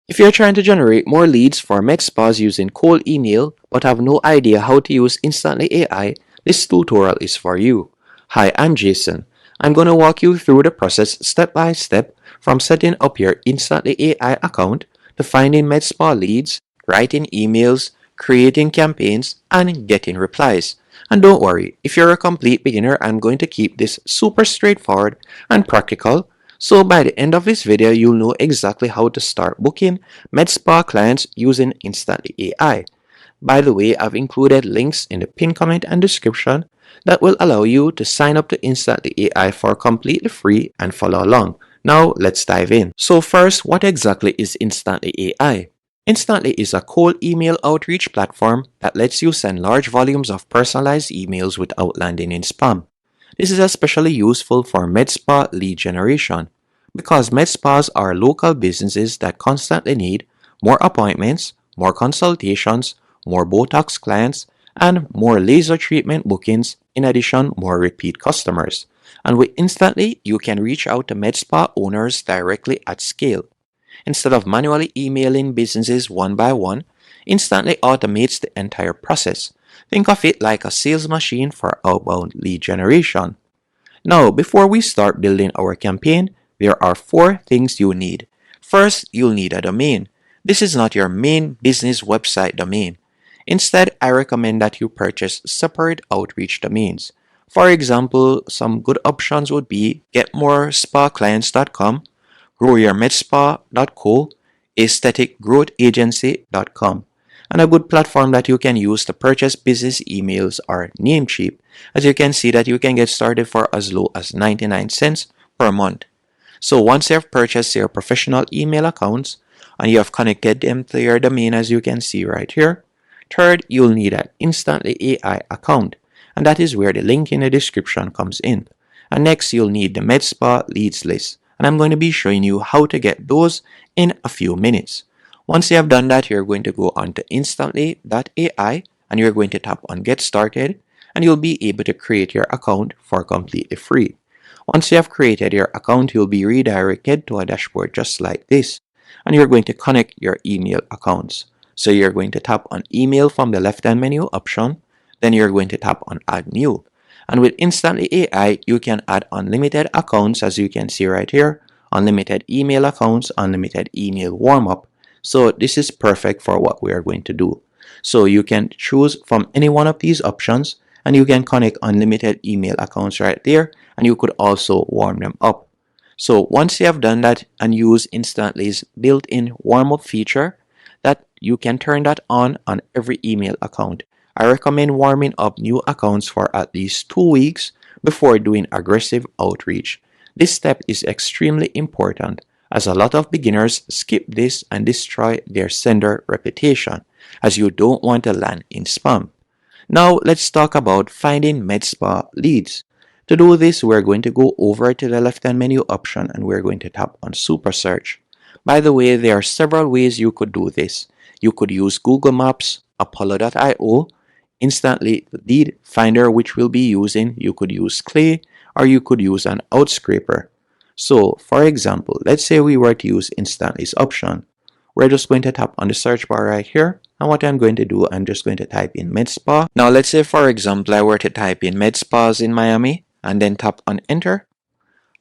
If you're trying to generate more leads for med spas using cold email but have no idea how to use Instantly AI, this tutorial is for you. Hi, I'm Jason. I'm going to walk you through the process step by step from setting up your Instantly AI account to finding med spa leads, writing emails, creating campaigns, and getting replies. And don't worry, if you're a complete beginner, I'm going to keep this super straightforward and practical, so by the end of this video, you'll know exactly how to start booking med spa clients using Instantly AI. By the way, I've included links in the pinned comment and description that will allow you to sign up to Instantly AI for completely free and follow along. Now, let's dive in. So first, what exactly is Instantly AI? Instantly is a cold email outreach platform that lets you send large volumes of personalized emails without landing in spam. This is especially useful for med spa lead generation because med spas are local businesses that constantly need more appointments, more consultations, more Botox clients, and more laser treatment bookings, in addition, more repeat customers. And with Instantly, you can reach out to med spa owners directly at scale. Instead of manually emailing businesses one by one, Instantly automates the entire process. Think of it like a sales machine for outbound lead generation. Now, before we start building our campaign, there are 4 things you need. First, you'll need a domain. This is not your main business website domain. Instead, I recommend that you purchase separate outreach domains. For example, some good options would be getmorespaclients.com, growyourmedspa.co, aestheticgrowthagency.com. And a good platform that you can use to purchase business emails are Namecheap. As you can see that you can get started for as low as 99 cents per month. So once you have purchased your professional email accounts and you have connected them to your domain, as you can see right here, third, you'll need an Instantly AI account, and that is where the link in the description comes in. And next, you'll need the MedSpa leads list, and I'm going to be showing you how to get those in a few minutes. Once you have done that, you're going to go on to instantly.ai and you're going to tap on Get Started, and you'll be able to create your account for completely free. Once you have created your account, you'll be redirected to a dashboard just like this, and you're going to connect your email accounts. So you're going to tap on Email from the left-hand menu option, then you're going to tap on Add New. And with Instantly AI, you can add unlimited accounts, as you can see right here, unlimited email accounts, unlimited email warm-up. So this is perfect for what we are going to do. So you can choose from any one of these options, and you can connect unlimited email accounts right there, and you could also warm them up. So once you have done that and use Instantly's built-in warm-up feature, that you can turn that on every email account. I recommend warming up new accounts for at least 2 weeks before doing aggressive outreach. This step is extremely important, as a lot of beginners skip this and destroy their sender reputation, as you don't want to land in spam. Now let's talk about finding med spa leads. To do this, we're going to go over to the left-hand menu option and we're going to tap on Super Search. By the way, there are several ways you could do this. You could use Google Maps, Apollo.io, Instantly Lead Finder, which we'll be using. You could use Clay, or you could use an outscraper. So, for example, let's say we were to use Instantly's option. We're just going to tap on the search bar right here. And what I'm going to do, I'm just going to type in med spa. Now, let's say, for example, I were to type in med spas in Miami and then tap on enter.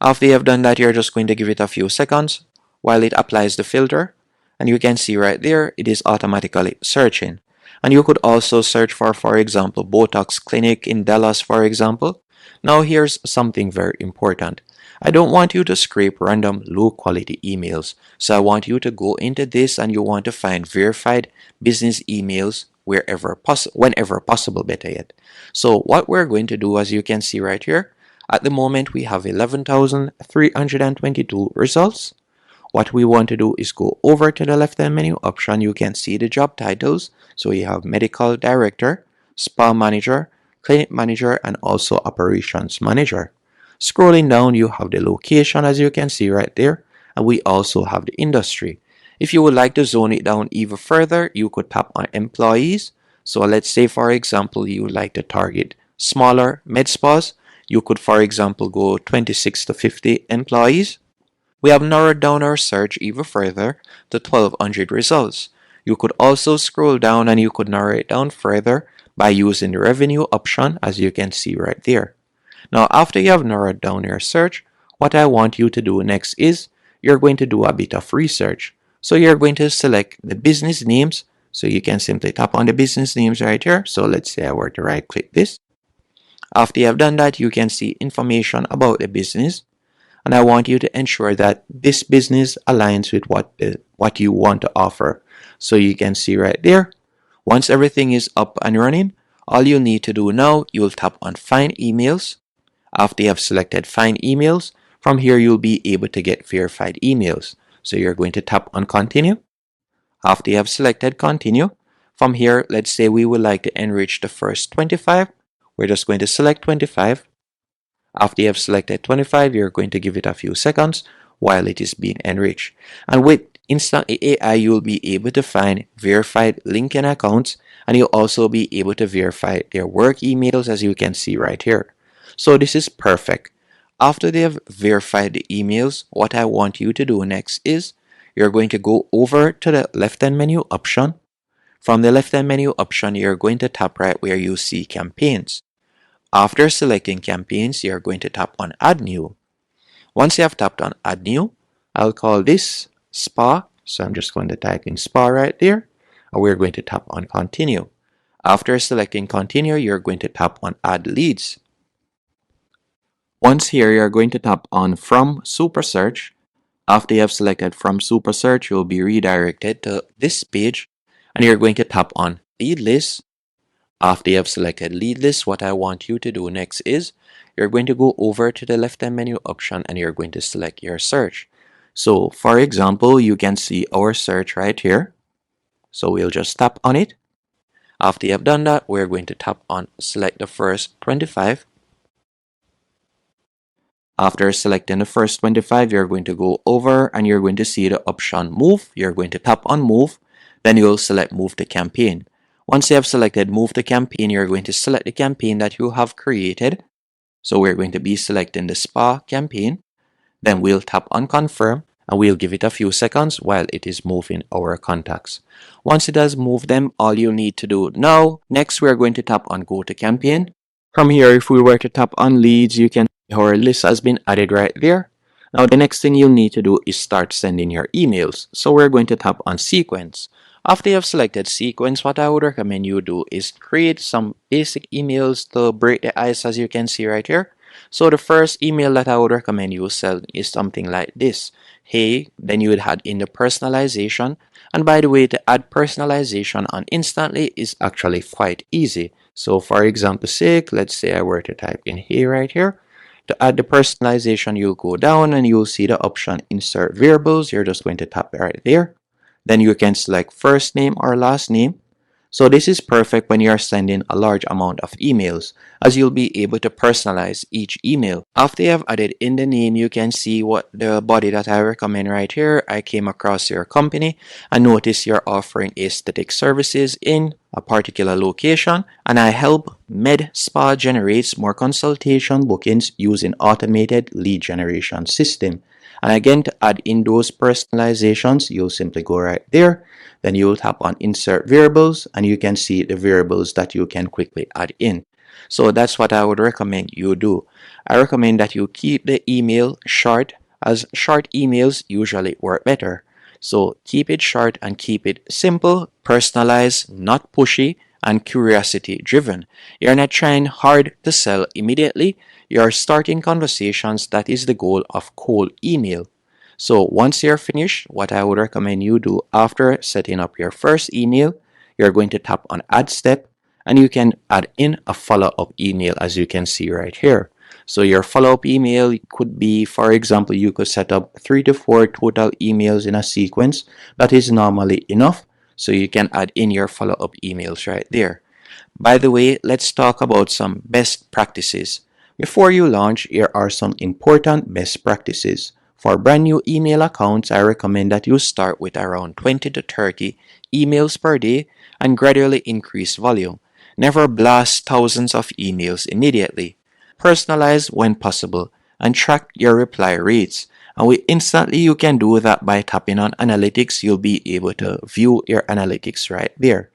After you have done that, you're just going to give it a few seconds while it applies the filter. And you can see right there, it is automatically searching. And you could also search for example, Botox Clinic in Dallas, for example. Now, here's something very important. I don't want you to scrape random low quality emails. So I want you to go into this and you want to find verified business emails whenever possible, better yet. So what we're going to do, as you can see right here, at the moment we have 11,322 results. What we want to do is go over to the left-hand menu option. You can see the job titles. So you have medical director, spa manager, clinic manager, and also operations manager. Scrolling down, you have the location, as you can see right there, and we also have the industry. If you would like to zone it down even further, you could tap on employees. So let's say, for example, you would like to target smaller med spas. You could, for example, go 26 to 50 employees. We have narrowed down our search even further to 1200 results. You could also scroll down and you could narrow it down further by using the revenue option, as you can see right there. Now, after you have narrowed down your search, what I want you to do next is you're going to do a bit of research. So you're going to select the business names. So you can simply tap on the business names right here. So let's say I were to right click this. After you have done that, you can see information about the business. And I want you to ensure that this business aligns with what you want to offer. So you can see right there, once everything is up and running, all you need to do now, you'll tap on Find Emails. After you have selected Find Emails, from here you'll be able to get verified emails. So you're going to tap on Continue. After you have selected Continue, from here, let's say we would like to enrich the first 25. We're just going to select 25. After you have selected 25, you're going to give it a few seconds while it is being enriched. And with Instant AI, you'll be able to find verified LinkedIn accounts, and you'll also be able to verify their work emails, as you can see right here. So this is perfect. After they have verified the emails, what I want you to do next is you're going to go over to the left-hand menu option. From the left-hand menu option, you're going to tap right where you see campaigns. After selecting campaigns, you're going to tap on Add New. Once you have tapped on Add New, I'll call this Spa. So I'm just going to type in Spa right there. And we're going to tap on Continue. After selecting Continue, you're going to tap on Add Leads. Once here, you're going to tap on From Super Search. After you have selected From Super Search, you'll be redirected to this page. And you're going to tap on Lead List. After you have selected Lead List, what I want you to do next is you're going to go over to the left-hand menu option and you're going to select your search. So for example, you can see our search right here. So we'll just tap on it. After you have done that, we're going to tap on select the first 25. After selecting the first 25, you're going to go over and you're going to see the option Move. You're going to tap on Move. Then you'll select Move to Campaign. Once you have selected Move to Campaign, you're going to select the campaign that you have created. So we're going to be selecting the Spa campaign. Then we'll tap on Confirm and we'll give it a few seconds while it is moving our contacts. Once it has moved them, all you need to do now, next we're going to tap on Go to Campaign. From here, if we were to tap on Leads, you can see our list has been added right there. Now the next thing you'll need to do is start sending your emails. So we're going to tap on Sequence. After you have selected Sequence, what I would recommend you do is create some basic emails to break the ice, as you can see right here. So the first email that I would recommend you send is something like this. Hey, then you would add in the personalization. And by the way, to add personalization on Instantly is actually quite easy. So for example sake, let's say I were to type in hey right here. To add the personalization, you'll go down and you'll see the option Insert Variables. You're just going to tap right there. Then you can select first name or last name. So this is perfect when you're sending a large amount of emails, as you'll be able to personalize each email. After you have added in the name, you can see what the body that I recommend right here. I came across your company and notice you're offering aesthetic services in a particular location, and I help Med Spa generates more consultation bookings using automated lead generation system. And again, to add in those personalizations, you'll simply go right there. Then you'll tap on Insert Variables and you can see the variables that you can quickly add in. So that's what I would recommend you do. I recommend that you keep the email short, as short emails usually work better. So keep it short and keep it simple, personalized, not pushy, and curiosity driven. You're not trying hard to sell immediately. You're starting conversations. That is the goal of cold email. So once you're finished, what I would recommend you do after setting up your first email, you're going to tap on Add Step and you can add in a follow-up email, as you can see right here. So your follow-up email could be, for example, you could set up 3 to 4 total emails in a sequence. That is normally enough. So you can add in your follow-up emails right there. By the way, let's talk about some best practices. Before you launch, here are some important best practices. For brand new email accounts, I recommend that you start with around 20 to 30 emails per day and gradually increase volume. Never blast thousands of emails immediately. Personalize when possible and track your reply rates. And instantly you can do that by tapping on analytics. You'll be able to view your analytics right there.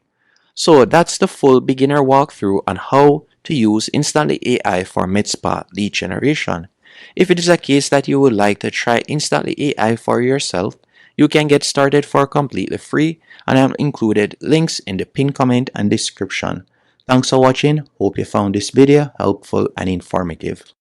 So that's the full beginner walkthrough on how to use Instantly AI for Midspa lead generation. If it is a case that you would like to try Instantly AI for yourself, you can get started for completely free, and I have included links in the pinned comment and description. Thanks for watching. Hope you found this video helpful and informative.